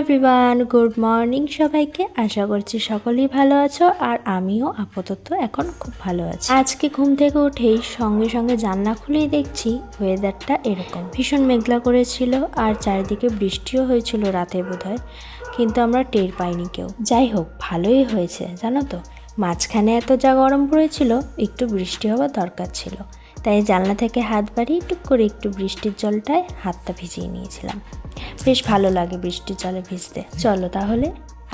Everyone, good morning সবাইকে। আশা করছি সকলেই ভালো আছো, আর আমিও আপাতত এখন খুব ভালো আছি। আজকে ঘুম থেকে উঠেই সঙ্গে সঙ্গে জানলা খুলেই দেখছি ওয়েদারটা এরকম ভীষণ মেঘলা করেছিল, আর চারিদিকে বৃষ্টিও হয়েছিল রাতে বোধহয়, কিন্তু আমরা টের পাইনি কেউ। যাই হোক, ভালোই হয়েছে জানো তো, মাঝখানে এত যা গরম পড়েছিল, একটু বৃষ্টি হওয়ার দরকার ছিল। তাই জানলা থেকে হাত বাড়িয়ে টুক করে একটু বৃষ্টির জলটায় হাতটা ভিজিয়ে নিয়েছিলাম। বেশ ভালো লাগে বৃষ্টির জলে ভিজতে। চলো তাহলে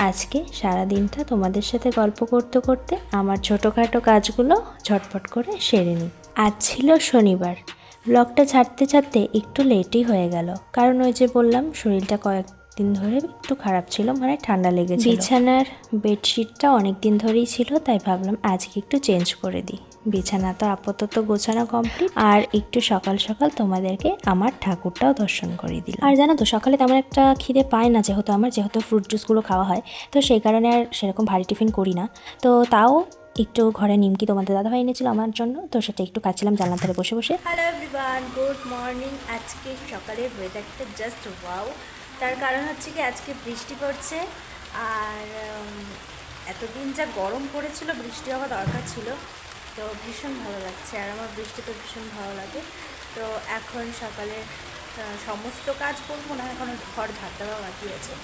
আজকে সারা দিনটা তোমাদের সাথে গল্প করতে করতে আমার ছোটোখাটো কাজগুলো ঝটপট করে সেরে নিই। আজ ছিল শনিবার। ব্লগটা ছাড়তে ছাড়তে একটু লেটই হয়ে গেল, কারণ ওই যে বললাম শরীরটা কয়েকদিন ধরে একটু খারাপ ছিল, মানে ঠান্ডা লেগেছে। বিছানার বেডশিটটা অনেক দিন ধরেই ছিল, তাই ভাবলাম আজকে একটু চেঞ্জ করে দিই। বিছানা তো আপাতত গোছানো কমপ্লিট, আর একটু সকাল সকাল তোমাদেরকে আমার ঠাকুরটাও দর্শন করে দিলাম। আর জানো তো, সকালে তেমন একটা খিদে পায় না, যেহেতু ফ্রুট জুসগুলো খাওয়া হয়, তো সেই কারণে আর সেরকম ভারী টিফিন করি না। তো তাও একটু ঘরে নিমকি তোমাদের দাদাভাই এনেছিল আমার জন্য, তো সেটা একটু খাচ্ছিলাম জানলার ধারে বসে বসে। Hello everyone, good morning. আজকে সকালের ওয়েদারটা জাস্ট ওয়াও। তার কারণ হচ্ছে কি, আজকে বৃষ্টি পড়ছে, আর এতদিন যা গরম পড়েছিল বৃষ্টি হওয়া দরকার ছিল, তো ভীষণ ভালো লাগছে। আর আমার বৃষ্টি তো ভীষণ ভালো লাগে। তো এখন সকালে সমস্ত কাজ করবো না, এখন ঘর ঝাড় দেওয়া বাকি আছে,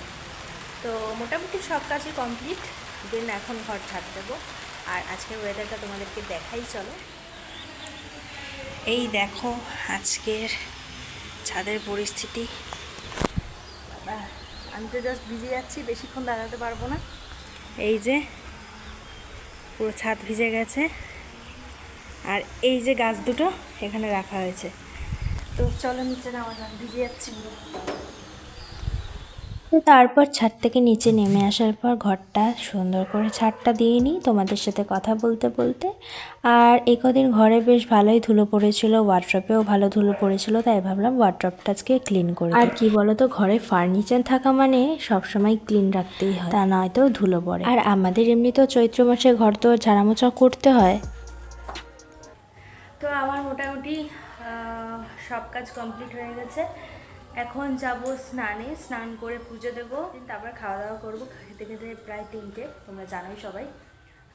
তো মোটামুটি সব কাজই কমপ্লিট। দেন এখন ঘর ঝাড় দেবো। আর আজকের ওয়েদারটা তোমাদেরকে দেখাই, চলো। এই দেখো আজকের ছাদের পরিস্থিতি। আমি তো জাস্ট ভিজে যাচ্ছি, বেশিক্ষণ দাঁড়াতে পারবো না। এই যে পুরো ছাদ ভিজে গেছে, আর এই যে গাছ দুটো এখানে রাখা হয়েছে। তো চলো নিচে নামা যাক, ভিজে যাচ্ছি পুরো। তো তারপর ছাদ থেকে নিচে নেমে আসার পর ঘরটা সুন্দর করে ছাদটা দিয়ে নিই তোমাদের সাথে কথা বলতে বলতে। আর কদিন ঘরে বেশ ভালোই ধুলো পড়েছিল, ওয়ার্ড্রপেও ভালো ধুলো পড়েছিল, তাই ভাবলাম ওয়ার্ড্রপটা আজকে ক্লিন করে। আর কি বলো তো, ঘরে ফার্নিচার থাকা মানে সবসময় ক্লিন রাখতেই হয়, তা নয়তো ধুলো পড়ে। আর আমাদের এমনিতেও চৈত্র মাসে ঘর তো ঝাড়ামোছা করতে হয়। তো আমার মোটামুটি সব কাজ কমপ্লিট হয়ে গেছে। এখন যাব স্নানে, স্নান করে পুজো দেবো, তারপর খাওয়া দাওয়া করবো। খেতে খেতে প্রায় 3টে, তোমরা জানোই সবাই।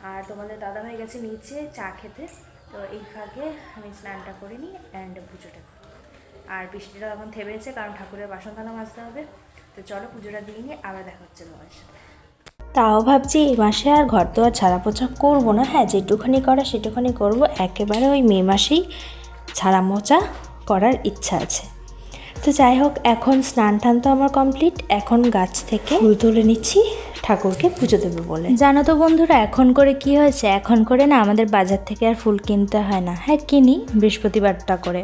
আর তোমাদের দাদা হয়ে গেছে নিচে চা খেতে, তো এই ফাঁকে আমি স্নানটা করে নিই অ্যান্ড পুজোটা করি। আর বৃষ্টিটা এখন থেমেছে, কারণ ঠাকুরের বাসন থালা মাজতে হবে। তো চলো পুজোটা দিয়ে নিয়ে আবার দেখা হচ্ছে তোমার সাথে। তাও ভাবছি এই মাসে আর ঘর তো আর ঝাড়া পোছা করবো না। হ্যাঁ, যেটুখানি করা সেটুখানি করবো, একেবারে ওই মে মাসেই ঝাড়া মোছা করার ইচ্ছা আছে। তো যাই হোক, এখন স্নান টান তো আমার কমপ্লিট। এখন গাছ থেকে ফুল তুলে নিচ্ছি ঠাকুরকে পুজো দেবে বলে। জানো তো বন্ধুরা, এখন করে কি হয়েছে, এখন করে না আমাদের বাজার থেকে আর ফুল কিনতে হয় না। হ্যাঁ কিনি, বৃহস্পতিবারটা করে,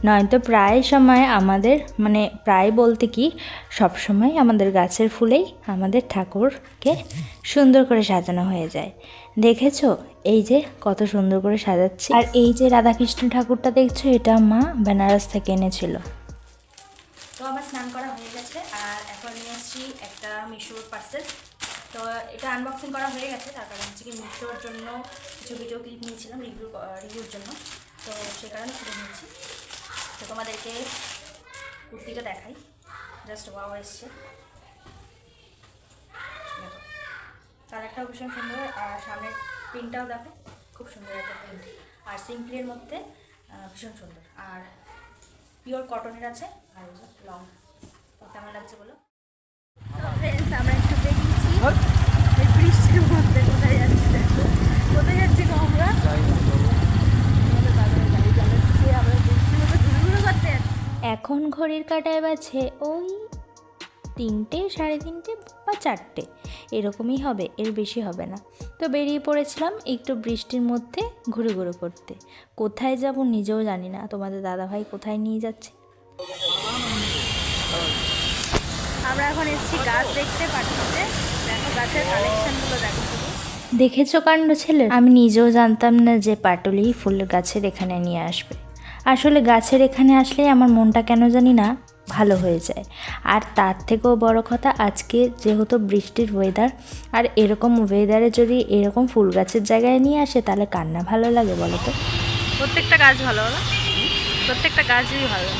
নয়তো প্রায় সময় আমাদের, মানে প্রায় বলতে কি সব সময় আমাদের গাছের ফুলেই আমাদের ঠাকুরকে সুন্দর করে সাজানো হয়ে যায়। দেখেছো এই যে কত সুন্দর করে সাজাচ্ছি। আর এই যে রাধাকৃষ্ণ ঠাকুরটা দেখছো, এটা মা বেনারস থেকে এনেছিল। তো আমার স্নান করা হয়ে গেছে, আর এখন নিয়ে আসছি একটা মিশোর পার্সেল। তো এটা আনবক্সিং করা হয়ে গেছে, তার কারণ হচ্ছে কি মিশোর জন্য কিছু ভিডিও ক্লিপ নিয়েছিলাম রিভিউর জন্য, তো সে কারণে খুলে নিয়েছি। তো তোমাদেরকে কুর্তিটা দেখাই, জাস্ট ওয়াও এসছে। দেখো কালারটাও ভীষণ সুন্দর, আর সামনের প্রিন্টটাও দেখো খুব সুন্দর একটা প্রিন্ট, আর সিম্পলের মধ্যে ভীষণ সুন্দর, আর পিওর কটনের আছে, আর লং। তো কেমন লাগছে বলো? তো ফ্রেন্ডস, আমরা একটু বেরিয়েছি এই বৃষ্টির মধ্যে। কোথায় যাচ্ছি দেখো, কোথায় যাচ্ছি গো আমরা? এখন ঘড়ির কাঁটায় বাজে ওই 3টে, 3:30 বা 4টে, এরকমই হবে, এর বেশি হবে না। তো বেরিয়ে পড়েছিলাম একটু বৃষ্টির মধ্যে ঘুরে ঘুরে করতে। কোথায় যাব নিজেও জানি না, তোমাদের দাদাভাই কোথায় নিয়ে যাচ্ছে। আমরা এখন এসেছি গাছ দেখতে, পাঠিয়েছে। দেখো গাছের কালেকশনগুলো দেখো শুধু। দেখেছো কাণ্ড ছেলে, আমি নিজেও জানতাম না যে পাটুলি ফুলের গাছের এখানে নিয়ে আসবে। আসলে গাছের এখানে আসলেই আমার মনটা কেন জানি না ভালো হয়ে যায়। আর তার থেকেও বড় কথা, আজকে যেহেতু বৃষ্টির ওয়েদার, আর এরকম ওয়েদারে যদি এরকম ফুল গাছের জায়গায় নিয়ে আসে, তাহলে কার না ভালো লাগে বলো তো? প্রত্যেকটা গাছ ভালো হলো, প্রত্যেকটা গাছই ভালো।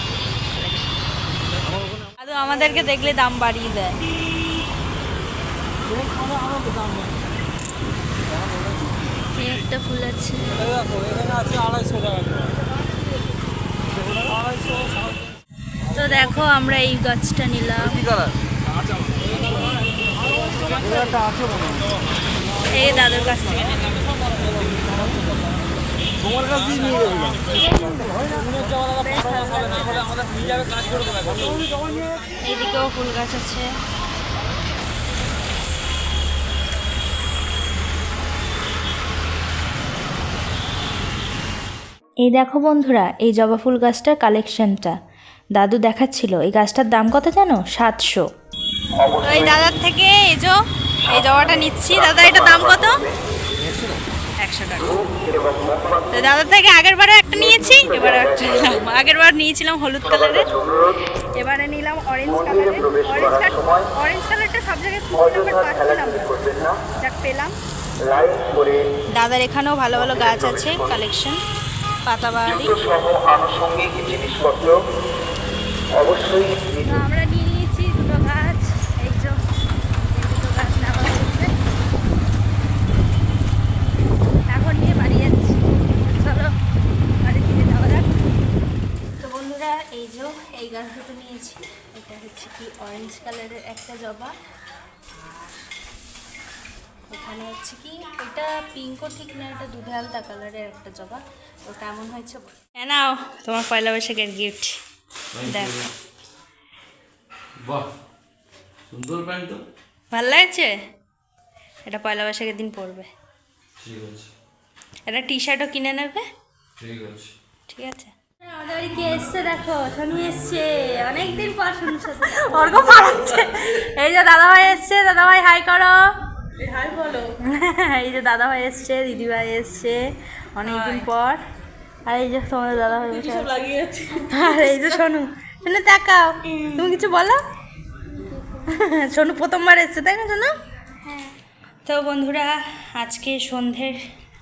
আমাদেরকে দেখলে দাম বাড়িয়ে দেয়। এই একটা ফুল আছে। তো দেখো আমরা এই গাছটা নিলাম, এই দাদুর কাছ থেকে নিলাম। এইদিকেও ফুল গাছ আছে। এই দেখো বন্ধুরা, এই জবা ফুল গাছটার কালেকশনটা দাদু দেখাচ্ছিল। এই গাছটার দাম কত জানো? 700। এই দাদার থেকে এই জবাটা নিচ্ছি। দাদা এটা দাম কত? 100 টাকা। তো দাদার থেকে আগের বারে একটা নিয়েছি, এবারে একটা নিলাম। আগের বার নিয়েছিলাম হলুদ কালারের, এবারে নিলাম অরেঞ্জ কালারের। অরেঞ্জ কালারটা সব জায়গায় পাচ্ছিলাম না, যাক পেলাম। দাদার এখানেও ভালো ভালো গাছ আছে কালেকশন, পাতাবাহারি। আমরা নিয়ে নিয়েছি দুটো গাছ। এই যে দুটো গাছ নেওয়া হয়েছে, এখন নিয়ে বাড়ি যাচ্ছি। চলো বাড়ি ফিরে যাওয়া যাক। তো বন্ধুরা এই যে এই গাছ দুটো নিয়েছি। এটা হচ্ছে কি অরেঞ্জ কালারের একটা জবা, ওখানে হচ্ছে কি এটা পিঙ্কও ঠিক না, এটা দুধে আলতা কালারের একটা জবা। তো কেমন হয়েছে নাও তোমার পয়লা বৈশাখের গিফট। দেখো বাহ, সুন্দর প্যান্ট তো। ভালো লাগছে? এটা পয়লা বৈশাখের দিন পরবে। ঠিক আছে, একটা টি শার্টও কিনে নেবে। ঠিক আছে, ঠিক আছে। আমাদের বাড়ি কে এসছে দেখো, সোনু এসছে অনেকদিন পর। সোনুর সাথে অর্ঘ পালাচ্ছে। এই যে দাদাভাই এসছে, দাদাভাই হাই করো। হাই বলো। এই যে দাদাভাই এসছে, দিদিভাই এসছে অনেকদিন পর। আর এই যে তোমাদের দাদাভাই বসে আছে। আর এই যে সোনু, সোনু তাকাও, তুমি কিছু বলো। সোনু প্রথমবার এসছে তাই না সোনু? তো বন্ধুরা আজকে সন্ধ্যের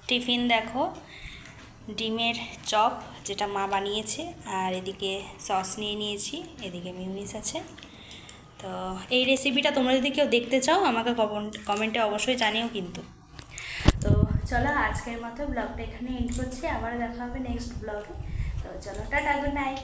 টিফিন দেখো, ডিমের চপ যেটা মা বানিয়েছে, আর এদিকে সস নিয়ে নিয়েছি, এদিকে মিউনিস আছে। তো এই রেসিপিটা তোমরা যদি কেউ দেখতে চাও আমাকে কমেন্টে অবশ্যই জানিও কিন্তু। তো চলো আজকের মতো ব্লগটা এখানে এন্ড করছি, আবার দেখা হবে নেক্সট ব্লগে। তো চলো টাটা, গুড নাইট।